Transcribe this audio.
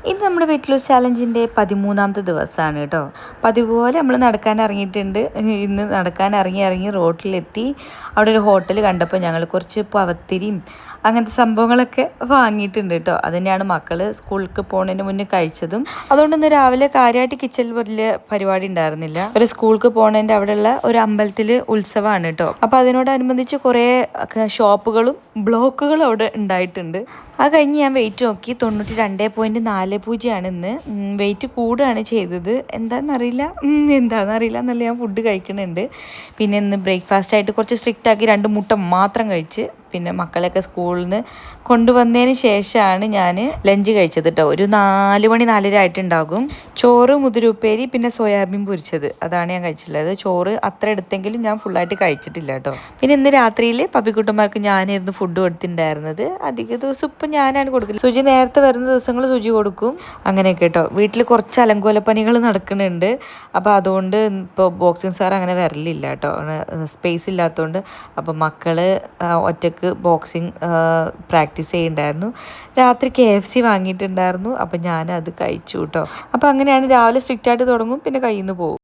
ഇത് നമ്മുടെ weight loss ചാലഞ്ചിൻ്റെ 13ാമത്തെ ദിവസമാണ് കേട്ടോ. പതിവ് പോലെ നമ്മൾ നടക്കാൻ ഇറങ്ങിയിട്ടുണ്ട്. ഇന്ന് നടക്കാൻ ഇറങ്ങി റോട്ടിലെത്തി. അവിടെ ഒരു ഹോട്ടൽ കണ്ടപ്പോൾ ഞങ്ങൾ കുറച്ച് പവത്തിരിയും അങ്ങനത്തെ സംഭവങ്ങളൊക്കെ വാങ്ങിയിട്ടുണ്ട് കേട്ടോ. അത് തന്നെയാണ് മക്കൾ സ്കൂളിലേക്ക് പോകുന്നതിന് മുന്നേ കഴിച്ചതും. അതുകൊണ്ട് ഇന്ന് രാവിലെ കാര്യമായിട്ട് കിച്ചണിൽ വലിയ പരിപാടി ഉണ്ടായിരുന്നില്ല. ഒരു സ്കൂൾക്ക് പോകുന്നതിൻ്റെ അവിടെയുള്ള ഒരു അമ്പലത്തിൽ ഉത്സവമാണ് കേട്ടോ. അപ്പോൾ അതിനോടനുബന്ധിച്ച് കുറേ ഷോപ്പുകളും ബ്ലോക്കുകളും അവിടെ ഉണ്ടായിട്ടുണ്ട്. അത് കഴിഞ്ഞ് ഞാൻ വെയിറ്റ് നോക്കി 92.40 ഇന്ന്. വെയിറ്റ് കൂടുകയാണ് ചെയ്തത്. എന്താണെന്നറിയില്ല എന്നല്ല ഞാൻ ഫുഡ് കഴിക്കുന്നുണ്ട്. പിന്നെ ഇന്ന് ബ്രേക്ക്ഫാസ്റ്റ് ആയിട്ട് കുറച്ച് സ്ട്രിക്റ്റ് ആക്കി 2 മുട്ട മാത്രം കഴിച്ച് പിന്നെ മക്കളെയൊക്കെ സ്കൂളിൽ നിന്ന് കൊണ്ടുവന്നതിന് ശേഷമാണ് ഞാൻ ലഞ്ച് കഴിച്ചത് കേട്ടോ. ഒരു 4 മണി 4:30 ആയിട്ടുണ്ടാകും. ചോറ്, മുതിരുപ്പേരി, പിന്നെ സോയാബീൻ പൊരിച്ചത്, അതാണ് ഞാൻ കഴിച്ചിട്ടുള്ളത്. ചോറ് അത്ര എടുത്തെങ്കിലും ഞാൻ ഫുള്ളായിട്ട് കഴിച്ചിട്ടില്ല കേട്ടോ. പിന്നെ ഇന്ന് രാത്രിയിൽ പപ്പിക്കുട്ടന്മാർക്ക് ഞാനായിരുന്നു ഫുഡ് കൊടുത്തിട്ടുണ്ടായിരുന്നത്. അധിക ദിവസം ഇപ്പം ഞാനാണ് കൊടുക്കുന്നത്. സുജി നേരത്തെ വരുന്ന ദിവസങ്ങൾ സുജി കൊടുക്കും, അങ്ങനെയൊക്കെ കേട്ടോ. വീട്ടിൽ കുറച്ച് അലങ്കോലപ്പണികൾ നടക്കുന്നുണ്ട്. അപ്പോൾ അതുകൊണ്ട് ഇപ്പോൾ ബോക്സിങ് സാർ അങ്ങനെ വരലില്ല കേട്ടോ, സ്പേസ് ഇല്ലാത്തതുകൊണ്ട്. അപ്പോൾ മക്കൾ ഒറ്റക്ക് ബോക്സിങ് പ്രാക്ടീസ് ചെയ്യുന്നുണ്ടായിരുന്നു. രാത്രി KFC വാങ്ങിയിട്ടുണ്ടായിരുന്നു. അപ്പം ഞാനത് കഴിച്ചു കേട്ടോ. അപ്പം അങ്ങനെയാണ് രാവിലെ സ്ട്രിക്റ്റായിട്ട് തുടങ്ങും, പിന്നെ കയ്യിൽ നിന്ന് പോകും.